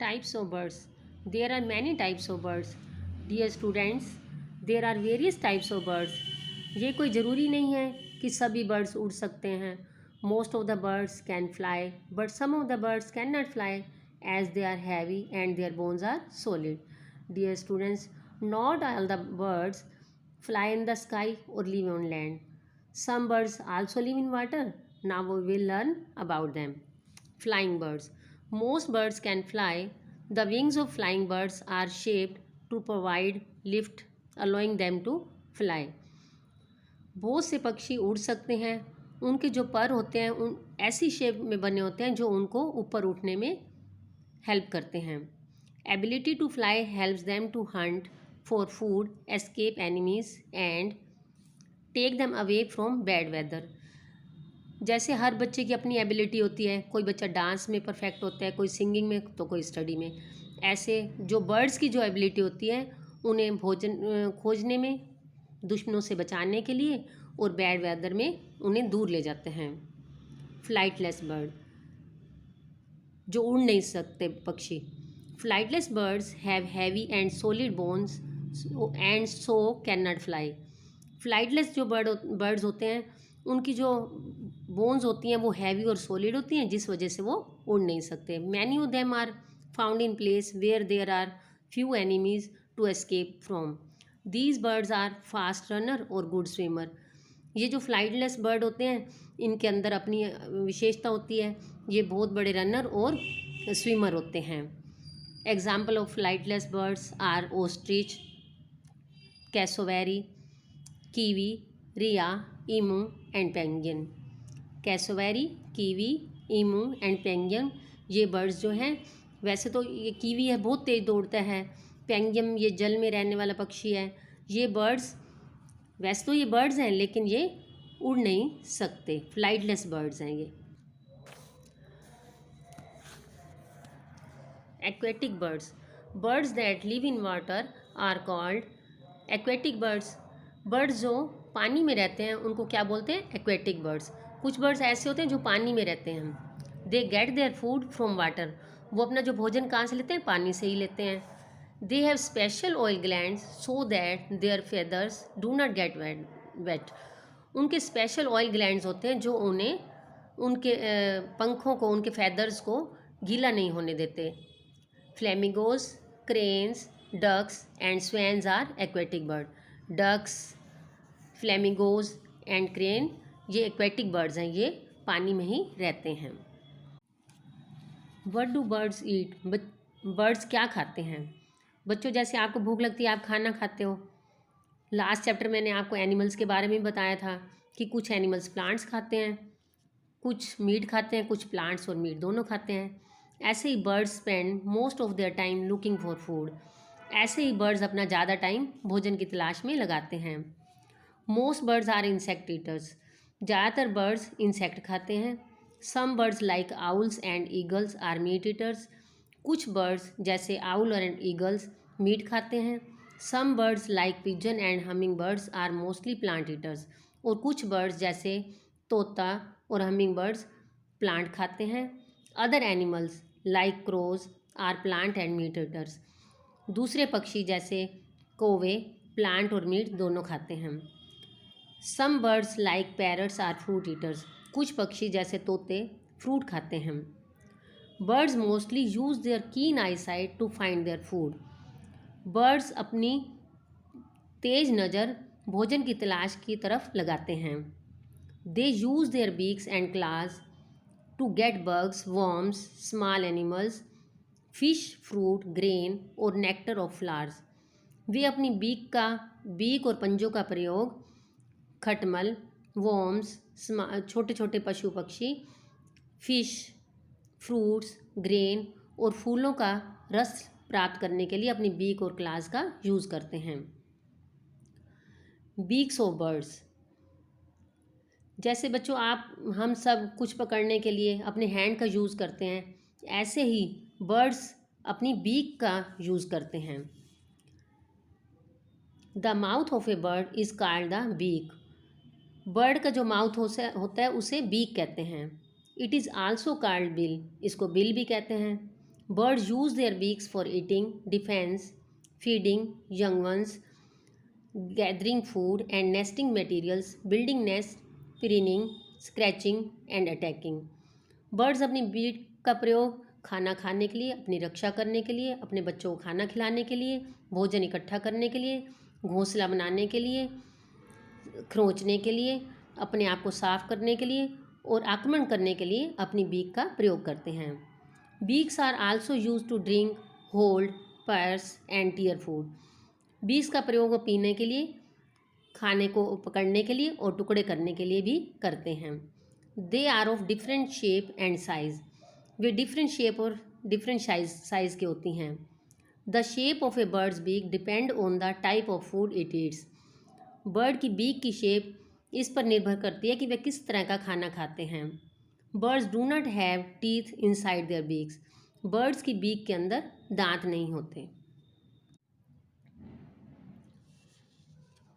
Types of birds. There are many types of birds. Dear students, there are various types of birds. ये कोई ज़रूरी नहीं है कि सभी बर्ड्स उड़ सकते हैं. Most of the birds can fly, but some of the birds cannot fly as they are heavy and their bones are solid. Dear students, not all the birds fly in the sky or live on land. Some birds also live in water. Now we will learn about them. Flying birds. Most birds can fly. The wings of flying birds are shaped to provide lift, allowing them to fly. बहुत से पक्षी उड़ सकते हैं. उनके जो पर होते हैं उन ऐसी शेप में बने होते हैं जो उनको ऊपर उठने में हेल्प करते हैं. Ability to fly helps them to hunt for food, escape enemies and take them away from bad weather. जैसे हर बच्चे की अपनी एबिलिटी होती है. कोई बच्चा डांस में परफेक्ट होता है, कोई सिंगिंग में, तो कोई स्टडी में. ऐसे जो बर्ड्स की जो एबिलिटी होती है उन्हें भोजन खोजने में, दुश्मनों से बचाने के लिए और बैड वेदर में उन्हें दूर ले जाते हैं. फ्लाइटलेस बर्ड, जो उड़ नहीं सकते पक्षी. Flightless birds have heavy and solid bones and so can not fly. Flightless जो बर्ड्स होते हैं उनकी जो बोन्स होती हैं वो हैवी और सॉलिड होती हैं, जिस वजह से वो उड़ नहीं सकते. Many of them are found in place where there are few enemies to escape from. These birds are fast runner और गुड स्विमर. ये जो फ्लाइटलेस बर्ड होते हैं इनके अंदर अपनी विशेषता होती है. ये बहुत बड़े रनर और स्विमर होते हैं. Example of flightless birds are ostrich, cassowary, kiwi, rhea, emu and penguin. Cassowary, kiwi, emu and penguin ये बर्ड्स जो हैं, वैसे तो ये कीवी है बहुत तेज़ दौड़ता है. पेंगुइन ये जल में रहने वाला पक्षी है. ये बर्ड्स वैसे तो ये बर्ड्स हैं लेकिन ये उड़ नहीं सकते. फ्लाइटलेस बर्ड्स हैं ये. Aquatic birds. Birds that live in water are called aquatic birds. Birds जो पानी में रहते हैं उनको क्या बोलते हैं? Aquatic birds. कुछ बर्ड्स ऐसे होते हैं जो पानी में रहते हैं. They get their food from water. वो अपना जो भोजन कहाँ से लेते हैं? पानी से ही लेते हैं. They have special oil glands so that their feathers do not get wet. उनके स्पेशल ऑयल ग्लैंड्स होते हैं जो उन्हें उनके पंखों को, उनके फेदर्स को गीला नहीं होने देते. Flamingos, cranes, ducks and swans are aquatic bird. Ducks, flamingos and crane ये एक्वेटिक बर्ड्स हैं. ये पानी में ही रहते हैं. What do birds eat. Birds क्या खाते हैं? बच्चों, जैसे आपको भूख लगती है आप खाना खाते हो. लास्ट चैप्टर मैंने आपको एनिमल्स के बारे में बताया था कि कुछ एनिमल्स प्लांट्स खाते हैं, कुछ मीट खाते हैं, कुछ प्लांट्स और मीट दोनों खाते हैं. ऐसे ही birds spend most of their time looking for food. ऐसे ही बर्ड्स अपना ज़्यादा टाइम भोजन की तलाश में लगाते हैं. Most birds are insect eaters. ज़्यादातर बर्ड्स इंसेक्ट खाते हैं. Some birds like owls and eagles are meat eaters. कुछ बर्ड्स जैसे आउल और ईगल्स मीट खाते हैं. Some birds like pigeon and humming birds are mostly plant eaters. और कुछ बर्ड्स जैसे तोता और हमिंग बर्ड्स प्लांट खाते हैं. Other animals like crows are plant and meat eaters. दूसरे पक्षी जैसे कौवे प्लांट और मीट दोनों खाते हैं. Some birds like parrots are fruit eaters. कुछ पक्षी जैसे तोते फ्रूट खाते हैं. Birds mostly use their keen eye sight to find their food. Birds अपनी तेज़ नज़र भोजन की तलाश की तरफ लगाते हैं. They use their beaks and claws to get bugs, worms, small animals, fish, fruit, grain और नेक्टर ऑफ फ्लावर्स. वे अपनी बीक और पंजों का प्रयोग खटमल, वर्म्स, छोटे छोटे पशु पक्षी, फिश, फ्रूट्स, ग्रेन और फूलों का रस प्राप्त करने के लिए अपनी बीक और क्लास का यूज़ करते हैं. Beaks of birds. जैसे बच्चों हम सब कुछ पकड़ने के लिए अपने हैंड का यूज़ करते हैं, ऐसे ही बर्ड्स अपनी बीक का यूज़ करते हैं. The mouth of a bird is called the beak. Bird का जो माउथ होता है उसे बीक कहते हैं. It is also called bill. इसको बिल भी कहते हैं. Birds use their beaks for eating, defense, feeding young ones, gathering food and nesting materials, building nests, preening, scratching and attacking. Birds अपनी बीट का प्रयोग खाना खाने के लिए, अपनी रक्षा करने के लिए, अपने बच्चों को खाना खिलाने के लिए, भोजन इकट्ठा करने के लिए, घोंसला बनाने के लिए, खरोंचने के लिए, अपने आप को साफ करने के लिए और आक्रमण करने के लिए अपनी बीक का प्रयोग करते हैं. Beaks are also use to drink, hold, pierce and tear food. Beaks का प्रयोग वो पीने के लिए, खाने को पकड़ने के लिए और टुकड़े करने के लिए भी करते हैं. They are of different shape and size. वे डिफरेंट शेप और डिफरेंट साइज के होती हैं. The shape of a bird's beak depend on the type of food it eats. Bird की बीक की शेप इस पर निर्भर करती है कि वे किस तरह का खाना खाते हैं. Birds do not have teeth inside their beaks. Birds की बीक के अंदर दांत नहीं होते.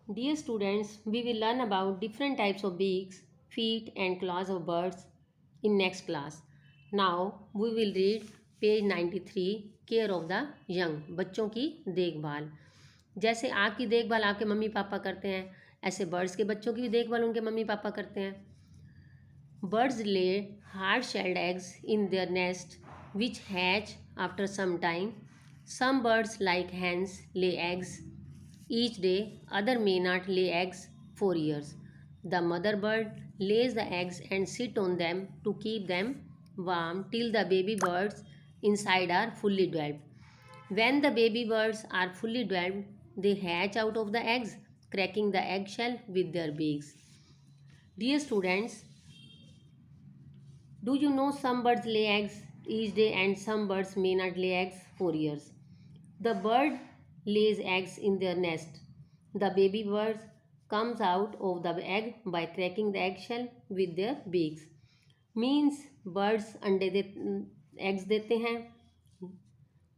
Dear students, we will learn about different types of beaks, feet and claws of birds in next class. Now we will read page 93, care of the young. बच्चों की देखभाल. जैसे आपकी देखभाल आपके मम्मी पापा करते हैं, ऐसे बर्ड्स के बच्चों की भी देखभाल उनके मम्मी पापा करते हैं. Birds lay hard-shelled eggs in their nest which hatch after some time. Some birds like hens lay eggs each day, other may not lay eggs for years. The mother bird lays the eggs and sit on them to keep them warm till the baby birds inside are fully developed. When the baby birds are fully developed, they hatch out of the eggs, cracking the eggshell with their beaks. Dear students, do you know some birds lay eggs each day and some birds may not lay eggs for years? The bird lays eggs in their nest. The baby birds comes out of the egg by cracking the eggshell with their beaks. Means birds eggs देते हैं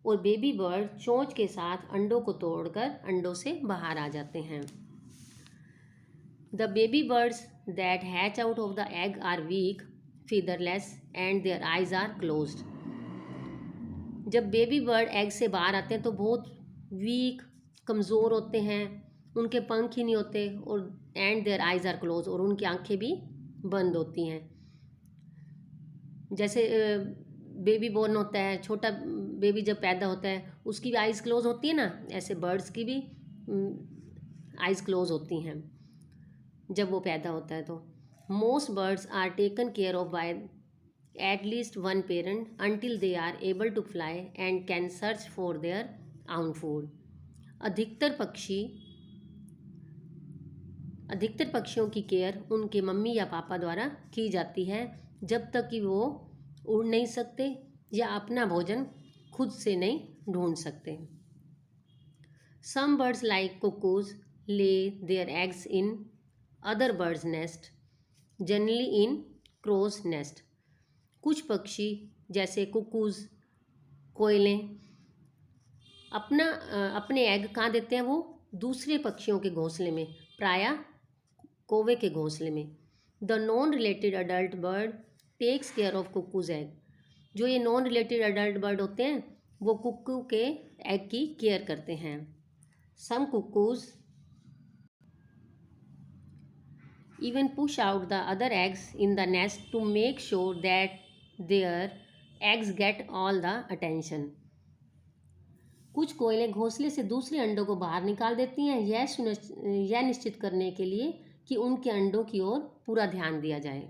और baby bird चोंच के साथ अंडों को तोड़कर अंडों से बाहर आ जाते हैं. The baby birds that hatch out of the egg are weak, featherless and their eyes are closed. जब बेबी बर्ड एग से बाहर आते हैं तो बहुत वीक, कमज़ोर होते हैं, उनके पंख ही नहीं होते और and their eyes are close और उनकी आंखें भी बंद होती हैं. जैसे बेबी बोर्न होता है, छोटा बेबी जब पैदा होता है उसकी भी आइज़ क्लोज होती है ना, ऐसे बर्ड्स की भी आइज़ क्लोज होती हैं जब वो पैदा होता है. तो most birds are taken care of by at least one parent until they are able to fly and can search for their own food. अधिकतर पक्षियों की केयर उनके मम्मी या पापा द्वारा की जाती है जब तक कि वो उड़ नहीं सकते या अपना भोजन खुद से नहीं ढूंढ सकते. Some birds like cuckoos lay their eggs in other birds' nest, generally in crow's nest. कुछ पक्षी जैसे कुकूज, कोयलें अपने एग कहाँ देते हैं? वो दूसरे पक्षियों के घोंसले में, प्रायः कौवे के घोंसले में. The non related adult bird takes care of cuckoo's egg. जो ये नॉन रिलेटेड अडल्ट बर्ड होते हैं वो कुक्कू के एग की केयर करते हैं. सम cuckoos even push out the other eggs in the nest to make sure that their eggs get all the attention. कुछ कोयले घोंसले से दूसरे अंडों को बाहर निकाल देती हैं यह निश्चित करने के लिए कि उनके अंडों की ओर पूरा ध्यान दिया जाए.